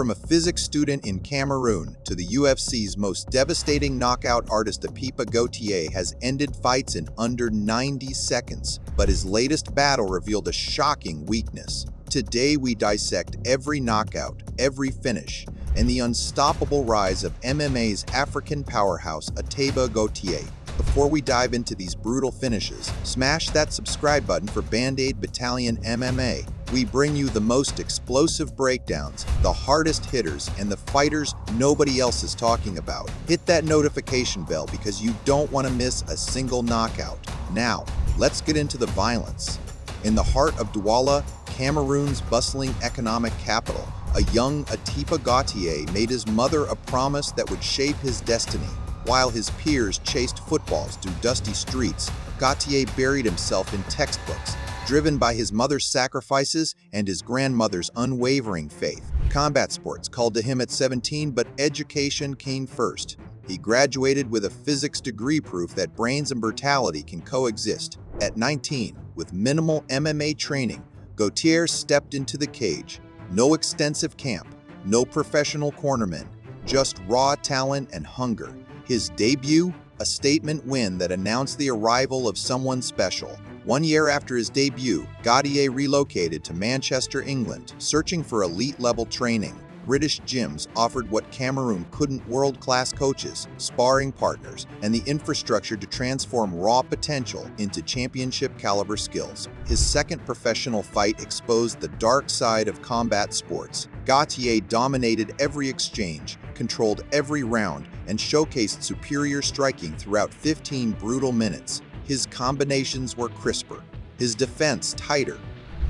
From a physics student in Cameroon to the UFC's most devastating knockout artist, Ateba Gautier has ended fights in under 90 seconds, but his latest battle revealed a shocking weakness. Today we dissect every knockout, every finish, and the unstoppable rise of MMA's African powerhouse, Ateba Gautier. Before we dive into these brutal finishes, smash that subscribe button for Band-Aid Battalion MMA. We bring you the most explosive breakdowns, the hardest hitters, and the fighters nobody else is talking about. Hit that notification bell because you don't want to miss a single knockout. Now, let's get into the violence. In the heart of Douala, Cameroon's bustling economic capital, a young Ateba Gautier made his mother a promise that would shape his destiny. While his peers chased footballs through dusty streets, Gautier buried himself in textbooks, driven by his mother's sacrifices and his grandmother's unwavering faith. Combat sports called to him at 17, but education came first. He graduated with a physics degree, proof that brains and brutality can coexist. At 19, with minimal MMA training, Gautier stepped into the cage. No extensive camp, no professional cornermen, just raw talent and hunger. His debut, a statement win that announced the arrival of someone special. 1 year after his debut, Gautier relocated to Manchester, England, searching for elite-level training. British gyms offered what Cameroon couldn't: world-class coaches, sparring partners, and the infrastructure to transform raw potential into championship-caliber skills. His second professional fight exposed the dark side of combat sports. Gautier dominated every exchange, controlled every round, and showcased superior striking throughout 15 brutal minutes. His combinations were crisper, his defense tighter,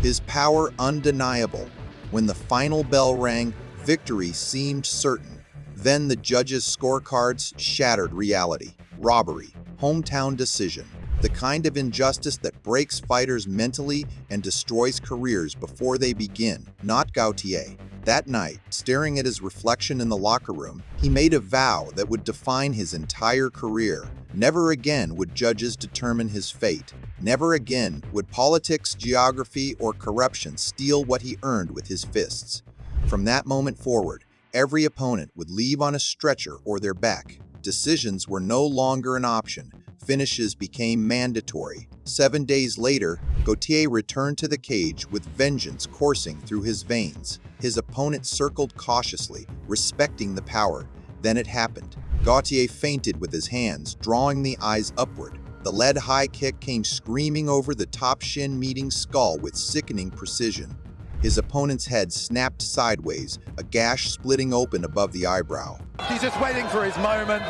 his power undeniable. When the final bell rang, victory seemed certain. Then the judges' scorecards shattered reality. Robbery, hometown decision, the kind of injustice that breaks fighters mentally and destroys careers before they begin. Not Gautier. That night, staring at his reflection in the locker room, he made a vow that would define his entire career. Never again would judges determine his fate. Never again would politics, geography, or corruption steal what he earned with his fists. From that moment forward, every opponent would leave on a stretcher or their back. Decisions were no longer an option. Finishes became mandatory. 7 days later, Gautier returned to the cage with vengeance coursing through his veins. His opponent circled cautiously, respecting the power. Then it happened. Gautier feinted with his hands, drawing the eyes upward. The lead high kick came screaming over the top shin, meeting skull with sickening precision. His opponent's head snapped sideways, a gash splitting open above the eyebrow. He's just waiting for his moment.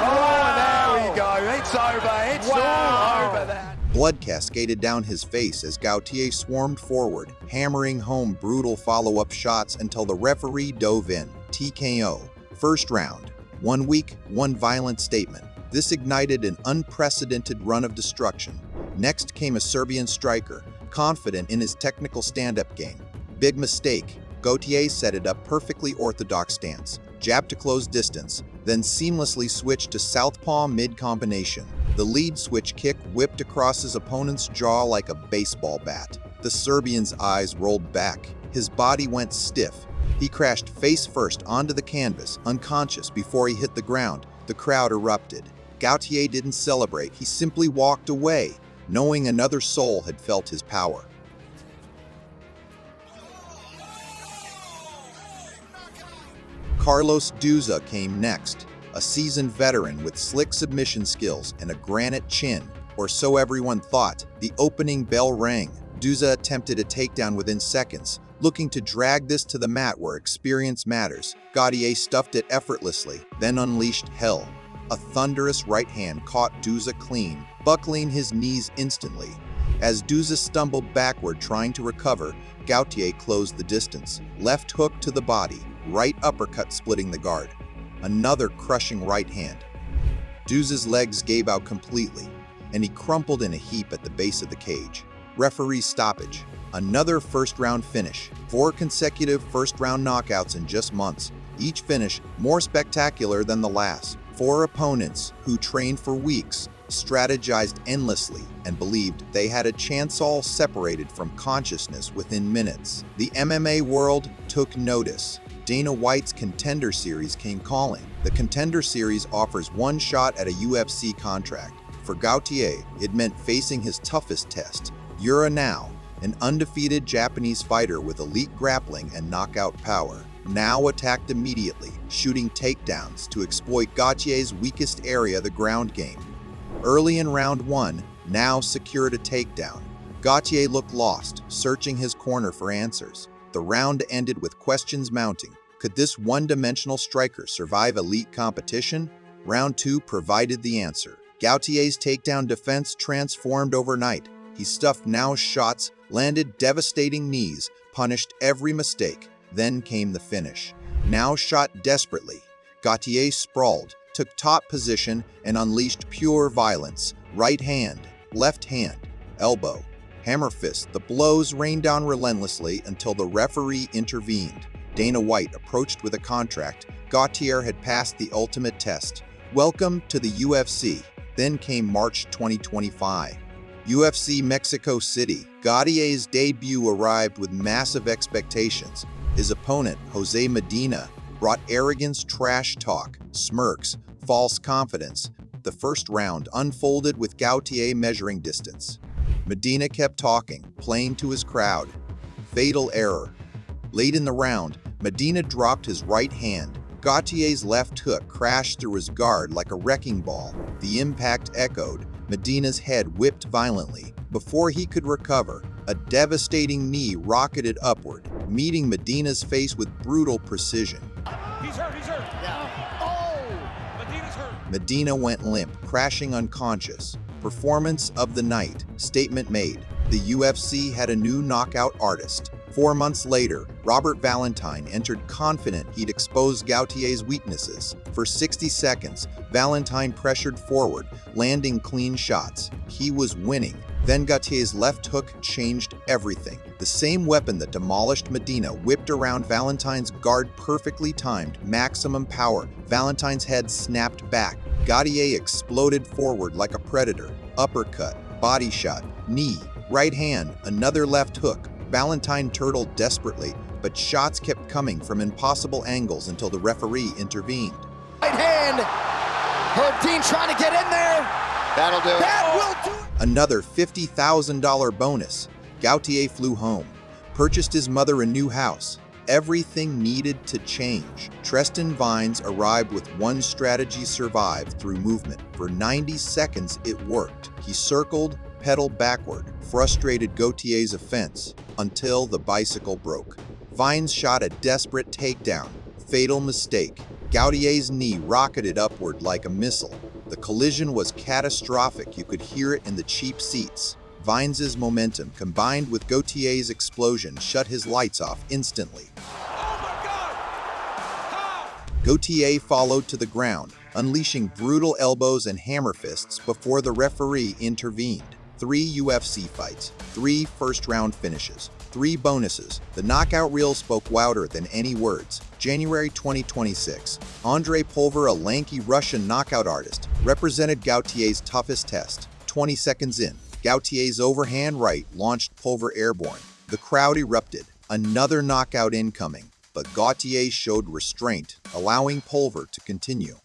Oh, there we go. It's over. It's all over there. Blood cascaded down his face as Gautier swarmed forward, hammering home brutal follow-up shots until the referee dove in. TKO. First round. 1 week, one violent statement. This ignited an unprecedented run of destruction. Next came a Serbian striker, confident in his technical stand-up game. Big mistake. Gautier set it up perfectly orthodox stance. Jab to close distance, then seamlessly switched to southpaw mid-combination. The lead switch kick whipped across his opponent's jaw like a baseball bat. The Serbian's eyes rolled back. His body went stiff. He crashed face first onto the canvas, unconscious before he hit the ground. The crowd erupted. Gautier didn't celebrate, he simply walked away, knowing another soul had felt his power. Carlos Douza came next, a seasoned veteran with slick submission skills and a granite chin, or so everyone thought. The opening bell rang. Douza attempted a takedown within seconds, looking to drag this to the mat where experience matters. Gautier stuffed it effortlessly, then unleashed hell. A thunderous right hand caught Douza clean, buckling his knees instantly. As Douza stumbled backward trying to recover, Gautier closed the distance. Left hook to the body, right uppercut splitting the guard. Another crushing right hand. Douza's legs gave out completely, and he crumpled in a heap at the base of the cage. Referee stoppage. Another first-round finish. 4 consecutive first-round knockouts in just months. Each finish more spectacular than the last. 4 opponents who trained for weeks, strategized endlessly, and believed they had a chance, all separated from consciousness within minutes. The MMA world took notice. Dana White's Contender Series came calling. The Contender Series offers one shot at a UFC contract. For Gautier, it meant facing his toughest test. Yura Now, an undefeated Japanese fighter with elite grappling and knockout power, now attacked immediately, shooting takedowns to exploit Gautier's weakest area, the ground game. Early in round 1, Now secured a takedown. Gautier looked lost, searching his corner for answers. The round ended with questions mounting. Could this one-dimensional striker survive elite competition? Round 2 provided the answer. Gautier's takedown defense transformed overnight. He stuffed Now's shots, landed devastating knees, punished every mistake. Then came the finish. Now shot desperately. Gautier sprawled, took top position, and unleashed pure violence. Right hand, left hand, elbow, hammer fist. The blows rained down relentlessly until the referee intervened. Dana White approached with a contract. Gautier had passed the ultimate test. Welcome to the UFC. Then came March 2025. UFC Mexico City. Gautier's debut arrived with massive expectations. His opponent, Jose Medina, brought arrogance, trash talk, smirks, false confidence. The first round unfolded with Gautier measuring distance. Medina kept talking, playing to his crowd. Fatal error. Late in the round, Medina dropped his right hand. Gautier's left hook crashed through his guard like a wrecking ball. The impact echoed. Medina's head whipped violently. Before he could recover, a devastating knee rocketed upward, meeting Medina's face with brutal precision. He's hurt. Yeah. Oh! Medina's hurt. Medina went limp, crashing unconscious. Performance of the night. Statement made. The UFC had a new knockout artist. 4 months later, Robert Valentine entered confident he'd exposed Gautier's weaknesses. For 60 seconds, Valentine pressured forward, landing clean shots. He was winning. Then Gautier's left hook changed everything. The same weapon that demolished Medina whipped around Valentine's guard, perfectly timed, maximum power. Valentine's head snapped back. Gautier exploded forward like a predator. Uppercut, body shot, knee, right hand, another left hook. Valentine turtled desperately, but shots kept coming from impossible angles until the referee intervened. Right hand. Herb trying to get in there. That'll do it. That will do it. Another $50,000 bonus. Gautier flew home, purchased his mother a new house. Everything needed to change. Tristan Vines arrived with one strategy: survive through movement. For 90 seconds, it worked. He circled, pedaled backward, frustrated Gautier's offense until the bicycle broke. Vines shot a desperate takedown. Fatal mistake. Gautier's knee rocketed upward like a missile. The collision was catastrophic. You could hear it in the cheap seats. Vines' momentum, combined with Gautier's explosion, shut his lights off instantly. Oh my God! How? Gautier followed to the ground, unleashing brutal elbows and hammer fists before the referee intervened. 3 UFC fights, 3 first-round finishes, 3 bonuses. The knockout reel spoke louder than any words. January 2026. Andrei Pulver, a lanky Russian knockout artist, represented Gautier's toughest test. 20 seconds in, Gautier's overhand right launched Pulver airborne. The crowd erupted. Another knockout incoming, but Gautier showed restraint, allowing Pulver to continue.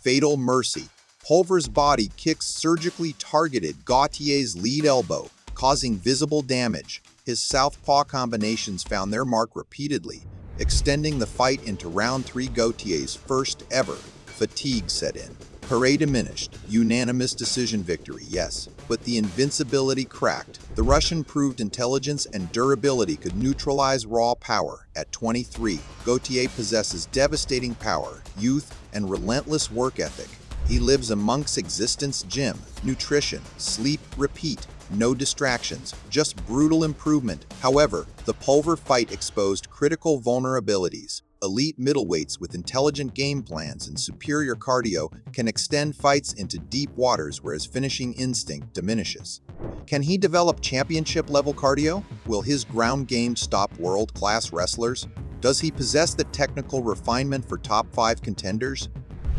Fatal mercy. Pulver's body kicks surgically targeted Gautier's lead elbow, causing visible damage. His southpaw combinations found their mark repeatedly, extending the fight into round 3. Gautier's first ever fatigue set in. Parade diminished. Unanimous decision victory, yes, but the invincibility cracked. The Russian proved intelligence and durability could neutralize raw power. At 23, Gautier possesses devastating power, youth, and relentless work ethic. He lives amongst existence: gym, nutrition, sleep, repeat. No distractions, just brutal improvement. However, the Pulver fight exposed critical vulnerabilities. Elite middleweights with intelligent game plans and superior cardio can extend fights into deep waters, whereas finishing instinct diminishes. Can he develop championship-level cardio? Will his ground game stop world-class wrestlers? Does he possess the technical refinement for top 5 contenders?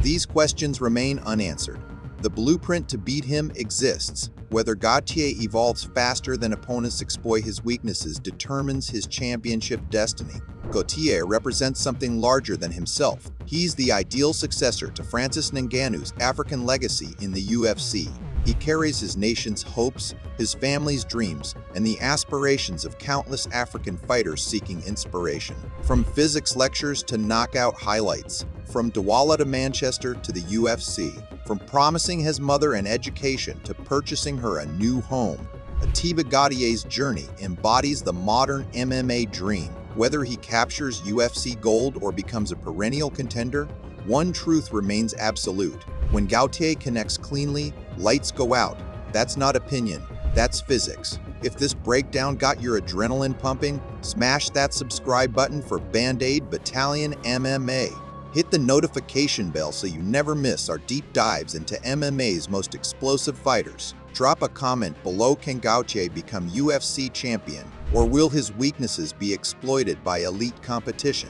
These questions remain unanswered. The blueprint to beat him exists. Whether Gautier evolves faster than opponents exploit his weaknesses determines his championship destiny. Gautier represents something larger than himself. He's the ideal successor to Francis Ngannou's African legacy in the UFC. He carries his nation's hopes, his family's dreams, and the aspirations of countless African fighters seeking inspiration. From physics lectures to knockout highlights, from Douala to Manchester to the UFC, from promising his mother an education to purchasing her a new home, Ateba Gautier's journey embodies the modern MMA dream. Whether he captures UFC gold or becomes a perennial contender, one truth remains absolute. When Gautier connects cleanly, lights go out. That's not opinion, that's physics. If this breakdown got your adrenaline pumping, smash that subscribe button for Band-Aid Battalion MMA. Hit the notification bell so you never miss our deep dives into MMA's most explosive fighters. Drop a comment below. Can Gautier become UFC champion, or will his weaknesses be exploited by elite competition?